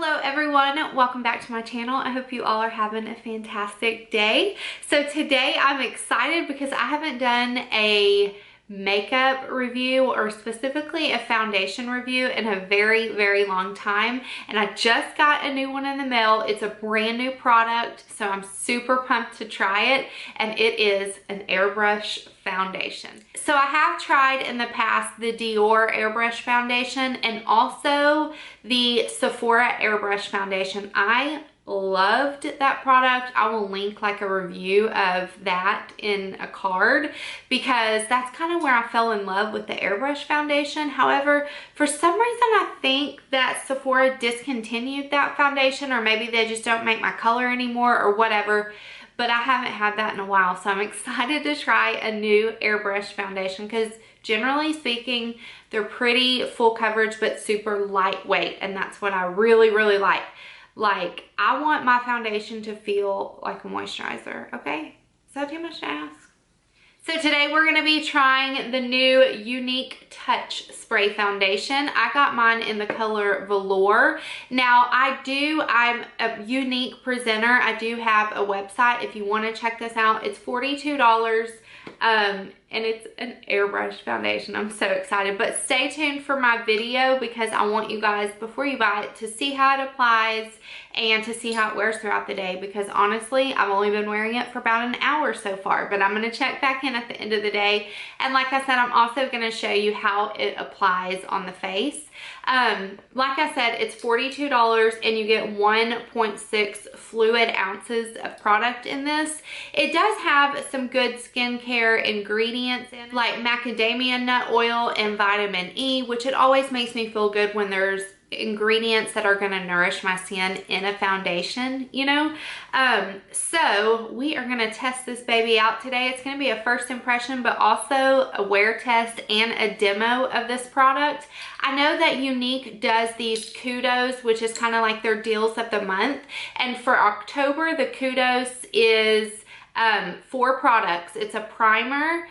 Hello everyone, welcome back to my channel. I hope you all are having a fantastic day. So today I'm excited because I haven't done a makeup review or specifically a foundation review in a very long time, and I just got a new one in the mail. It's a brand new product, so I'm super pumped to try it, and it is an airbrush foundation. So I have tried in the past the Dior airbrush foundation and also the Sephora airbrush foundation. I loved that product. I will link like a review of that in a card because that's kind of where I fell in love with the airbrush foundation. However, for some reason I think that Sephora discontinued that foundation, or maybe they just don't make my color anymore or whatever, but I haven't had that in a while, so I'm excited to try a new airbrush foundation because generally speaking they're pretty full coverage but super lightweight, and that's what I really like. Like, I want my foundation to feel like a moisturizer, okay? Is that too much to ask? So today we're going to be trying the new Younique Touch Spray Foundation. I got mine in the color Velour. Now I'm a Younique presenter. I do have a website if you want to check this out. It's $42. And it's an airbrush foundation. I'm so excited, but stay tuned for my video because I want you guys, before you buy it, to see how it applies and to see how it wears throughout the day, because honestly I've only been wearing it for about an hour so far, but I'm going to check back in at the end of the day. And like I said, I'm also going to show you how it applies on the face. Like I said, it's $42 and you get 1.6 fluid ounces of product in this. It does have some good skincare ingredients in, like macadamia nut oil and vitamin E, which it always makes me feel good when there's ingredients that are going to nourish my skin in a foundation, you know. So we are going to test this baby out today. It's going to be a first impression, but also a wear test and a demo of this product. I know that Younique does these kudos, which is kind of like their deals of the month, and for October the kudos is 4 products. It's a primer,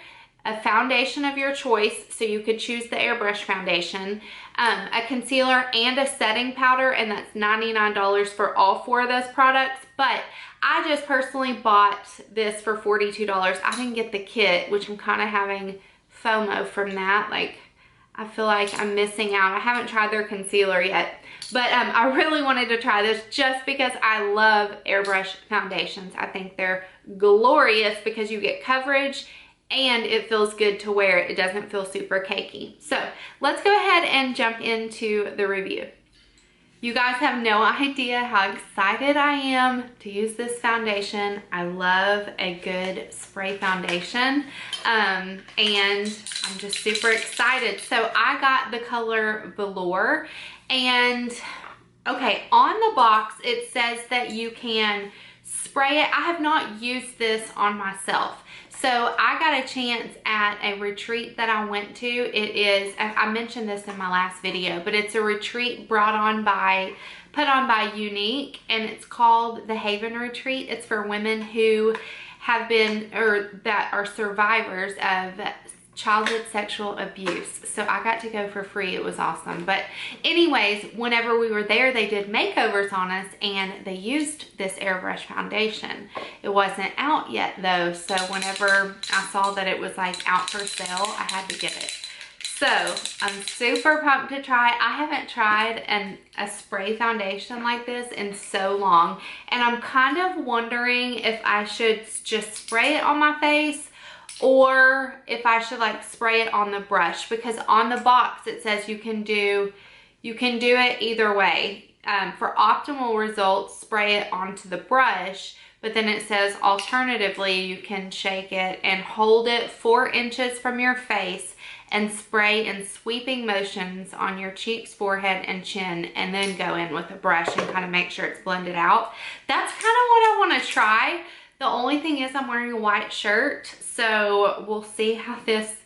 a foundation of your choice, so you could choose the airbrush foundation, a concealer, and a setting powder, and that's $99 for all 4 of those products. But I just personally bought this for $42. I didn't get the kit, which I'm kind of having FOMO from that. Like, I feel like I'm missing out. I haven't tried their concealer yet, but I really wanted to try this just because I love airbrush foundations. I think they're glorious because you get coverage and it feels good to wear. It doesn't feel super cakey. So let's go ahead and jump into the review. You guys have no idea how excited I am to use this foundation. I love a good spray foundation, and I'm just super excited. So I got the color Velour, and okay, on the box it says that you can spray it. I have not used this on myself. So I got a chance at a retreat that I went to. It is, I mentioned this in my last video, but it's a retreat put on by Younique, and it's called the Haven Retreat. It's for women who have been, or that are survivors of childhood sexual abuse. So I got to go for free. It was awesome. But anyways, whenever we were there, they did makeovers on us and they used this airbrush foundation. It wasn't out yet though, so whenever I saw that it was like out for sale, I had to get it. So I'm super pumped to try. I haven't tried a spray foundation like this in so long, and I'm kind of wondering if I should just spray it on my face or if I should like spray it on the brush, because on the box it says you can do it either way. For optimal results, spray it onto the brush, but then it says alternatively you can shake it and hold it 4 inches from your face and spray in sweeping motions on your cheeks, forehead, and chin, and then go in with a brush and kind of make sure it's blended out. That's kind of what I want to try. The only thing is I'm wearing a white shirt, so we'll see how this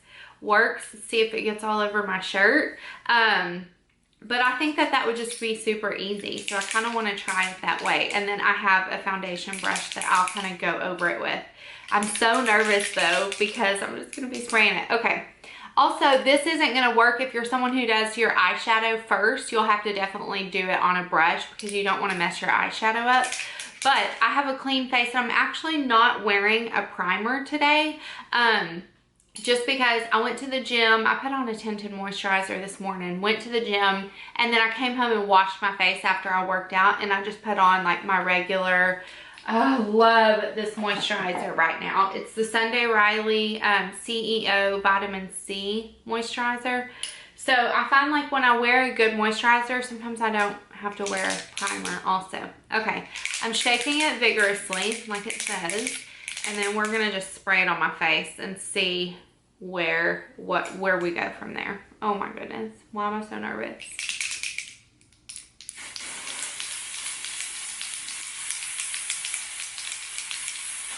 works, see if it gets all over my shirt. But I think that would just be super easy, so I kind of want to try it that way. And then I have a foundation brush that I'll kind of go over it with. I'm so nervous though because I'm just going to be spraying it. Okay, Also, this isn't going to work if you're someone who does your eyeshadow first. You'll have to definitely do it on a brush because you don't want to mess your eyeshadow up. But I have a clean face and I'm actually not wearing a primer today. Just because I went to the gym. I put on a tinted moisturizer this morning, went to the gym, and then I came home and washed my face after I worked out, and I just put on like my regular, I love this moisturizer right now. It's the Sunday Riley CEO Vitamin C moisturizer. So I find like when I wear a good moisturizer, sometimes I don't have to wear a primer also. Okay, I'm shaking it vigorously like it says. And then we're gonna just spray it on my face and see where we go from there. Oh my goodness, why am I so nervous?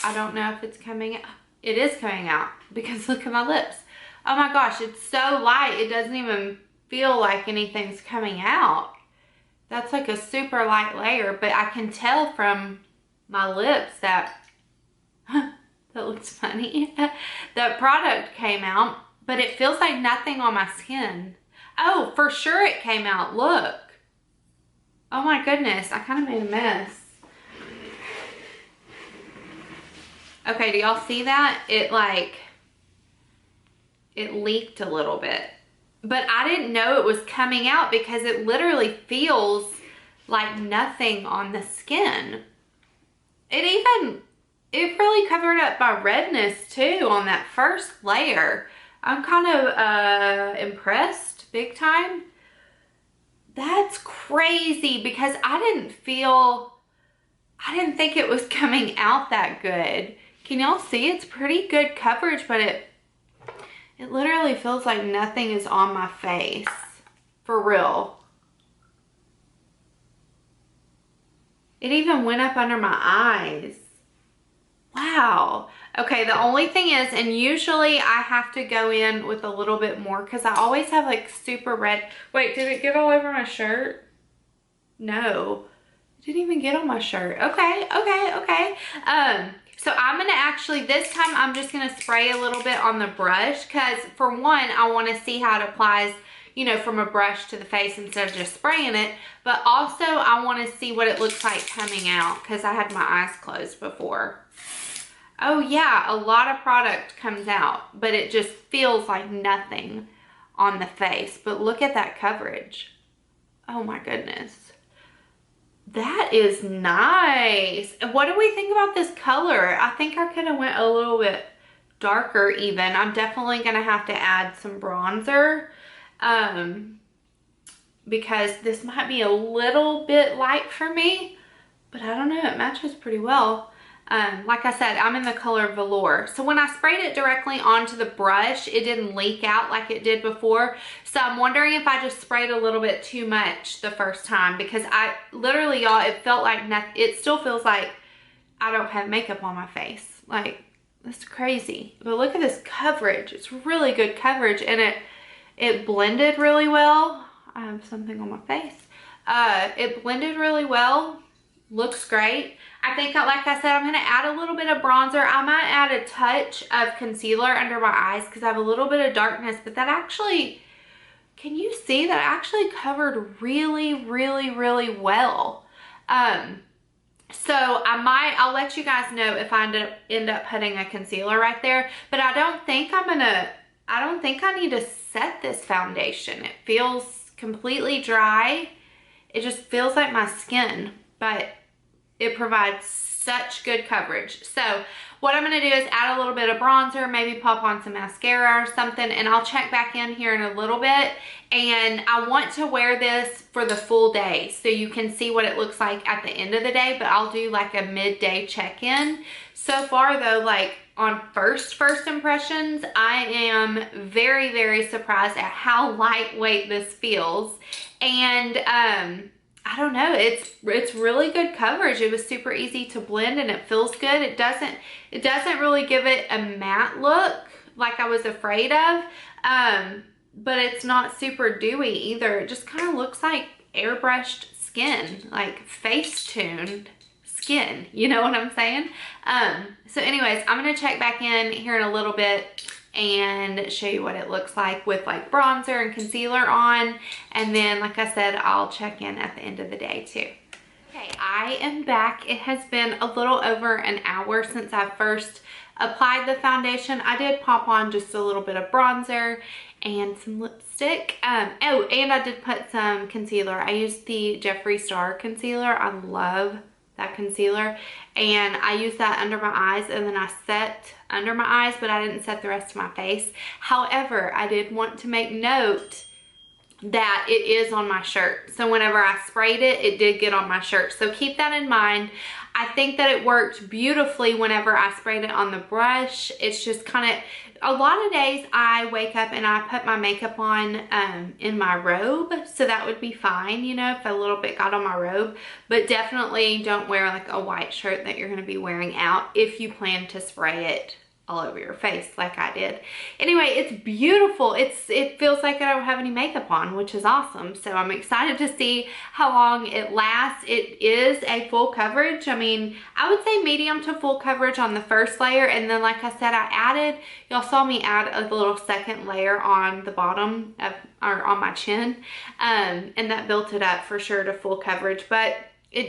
I don't know if it's coming out. It is coming out because look at my lips. Oh my gosh, it's so light. It doesn't even feel like anything's coming out. That's like a super light layer, but I can tell from my lips that that looks funny. The product came out, but it feels like nothing on my skin. Oh, for sure it came out. Look. Oh my goodness, I kind of made a mess. Okay, do y'all see that? It leaked a little bit. But I didn't know it was coming out because it literally feels like nothing on the skin. It really covered up my redness too on that first layer. I'm kind of impressed big time. That's crazy because I didn't think it was coming out that good. Can y'all see? It's pretty good coverage, but it literally feels like nothing is on my face. For real. It even went up under my eyes. Wow. Okay, the only thing is, and usually I have to go in with a little bit more because I always have like super red. Wait, did it get all over my shirt? No. It didn't even get on my shirt. Okay. So I'm going to actually, this time I'm just going to spray a little bit on the brush because for one, I want to see how it applies, you know, from a brush to the face instead of just spraying it. But also I want to see what it looks like coming out because I had my eyes closed before. Oh yeah, a lot of product comes out, but it just feels like nothing on the face. But look at that coverage. Oh my goodness. That is nice. What do we think about this color? I think I could have went a little bit darker even. I'm definitely going to have to add some bronzer because this might be a little bit light for me, but I don't know. It matches pretty well. Like I said, I'm in the color Velour. So when I sprayed it directly onto the brush, it didn't leak out like it did before. So I'm wondering if I just sprayed a little bit too much the first time because I literally, y'all, it felt like nothing. It still feels like I don't have makeup on my face. Like, that's crazy. But look at this coverage. It's really good coverage and it blended really well. I have something on my face. It blended really well. Looks great. I think, like I said, I'm going to add a little bit of bronzer. I might add a touch of concealer under my eyes because I have a little bit of darkness, but that actually, can you see that actually covered really, really, really well. So I'll let you guys know if I end up putting a concealer right there, but I don't think I need to set this foundation. It feels completely dry. It just feels like my skin, but it provides such good coverage. So what I'm going to do is add a little bit of bronzer, maybe pop on some mascara or something, and I'll check back in here in a little bit. And I want to wear this for the full day so you can see what it looks like at the end of the day, but I'll do like a midday check-in. So far though, like on first impressions, I am very, very surprised at how lightweight this feels. And I don't know, it's really good coverage. It was super easy to blend and it feels good. It doesn't really give it a matte look like I was afraid of, but it's not super dewy either. It just kind of looks like airbrushed skin, like face-tuned skin, you know what I'm saying? So anyways, I'm gonna check back in here in a little bit and show you what it looks like with like bronzer and concealer on. And then, like I said, I'll check in at the end of the day too. Okay, I am back. It has been a little over an hour since I first applied the foundation. I did pop on just a little bit of bronzer and some lipstick. Oh, and I did put some concealer. I used the Jeffree Star concealer. I love that concealer, and I used that under my eyes, and then I set under my eyes, but I didn't set the rest of my face. However, I did want to make note that it is on my shirt. So whenever I sprayed it, it did get on my shirt. So keep that in mind. I think that it worked beautifully whenever I sprayed it on the brush. It's just kind of, a lot of days I wake up and I put my makeup on in my robe. So that would be fine, you know, if a little bit got on my robe. But definitely don't wear like a white shirt that you're going to be wearing out if you plan to spray it all over your face like I did. Anyway, it's beautiful. It feels like I don't have any makeup on, which is awesome. So I'm excited to see how long it lasts. It is a full coverage. I mean, I would say medium to full coverage on the first layer, and then like I said, I added, y'all saw me add a little second layer on the bottom of, or on my chin, and that built it up for sure to full coverage. But it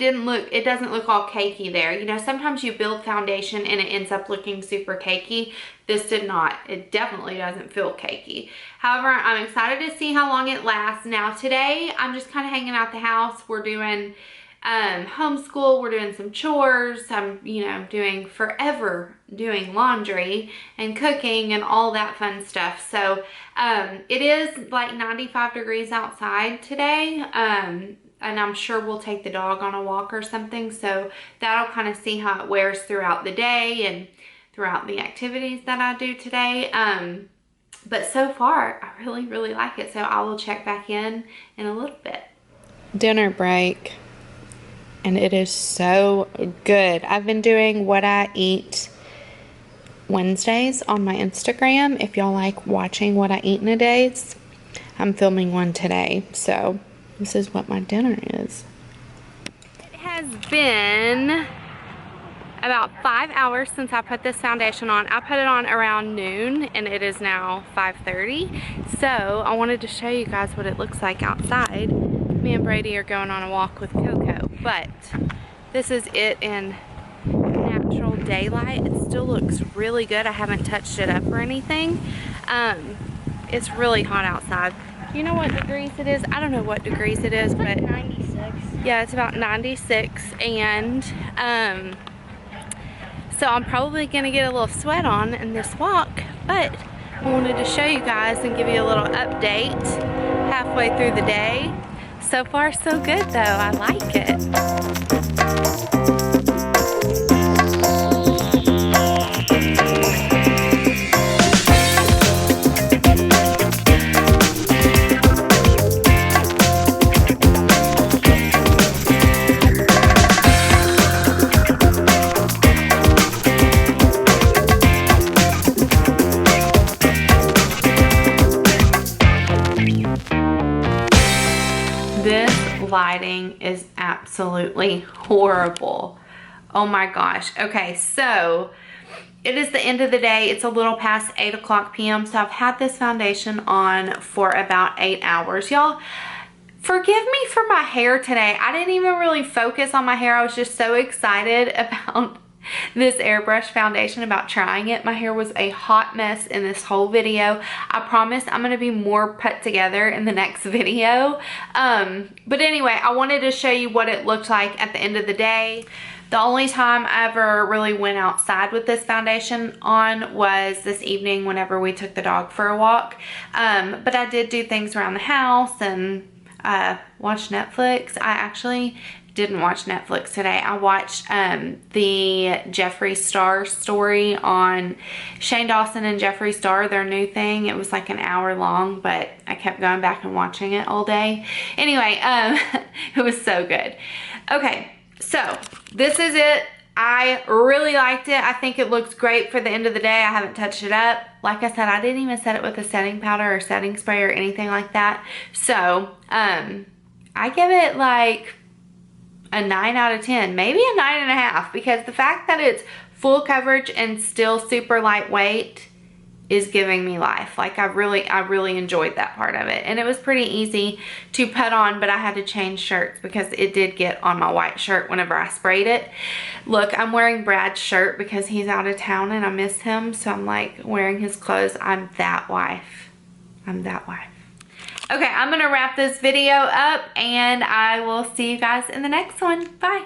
doesn't look all cakey there. You know, sometimes you build foundation and it ends up looking super cakey. This did not. It definitely doesn't feel cakey. However, I'm excited to see how long it lasts. Now today, I'm just kind of hanging out the house. We're doing homeschool. We're doing some chores. I'm, you know, forever doing laundry and cooking and all that fun stuff. So it is like 95 degrees outside today. And I'm sure we'll take the dog on a walk or something. So that'll kind of see how it wears throughout the day and throughout the activities that I do today. But so far, I really, really like it. So I will check back in a little bit. Dinner break. And it is so good. I've been doing what I eat Wednesdays on my Instagram. If y'all like watching what I eat in a days, I'm filming one today. So this is what my dinner is. It has been about 5 hours since I put this foundation on. I put it on around noon and it is now 5:30. So I wanted to show you guys what it looks like outside. Me and Brady are going on a walk with Coco, but this is it in natural daylight. It still looks really good. I haven't touched it up or anything. It's really hot outside. You know what degrees it is? I don't know what degrees it is, but 96. Yeah, it's about 96, and so I'm probably gonna get a little sweat on in this walk, but I wanted to show you guys and give you a little update halfway through the day. So far so good though, I like it. Lighting is absolutely horrible. Oh my gosh. Okay, so it is the end of the day. It's a little past 8 o'clock p.m. So I've had this foundation on for about 8 hours. Y'all, forgive me for my hair today. I didn't even really focus on my hair. I was just so excited about this airbrush foundation, about trying it. My hair was a hot mess in this whole video. I promise I'm going to be more put together in the next video. But anyway, I wanted to show you what it looked like at the end of the day. The only time I ever really went outside with this foundation on was this evening whenever we took the dog for a walk. But I did do things around the house and watch Netflix. I actually didn't watch Netflix today. I watched the Jeffree Star story on Shane Dawson and Jeffree Star, their new thing. It was like an hour long, but I kept going back and watching it all day. Anyway, it was so good. Okay, so this is it. I really liked it. I think it looks great for the end of the day. I haven't touched it up. Like I said, I didn't even set it with a setting powder or setting spray or anything like that. So, I give it like a 9 out of 10, maybe a 9.5, because the fact that it's full coverage and still super lightweight, is giving me life. Like I really enjoyed that part of it. And it was pretty easy to put on, but I had to change shirts because it did get on my white shirt whenever I sprayed it. Look, I'm wearing Brad's shirt because he's out of town and I miss him. So I'm like wearing his clothes. I'm that wife. I'm that wife. Okay, I'm gonna wrap this video up and I will see you guys in the next one. Bye.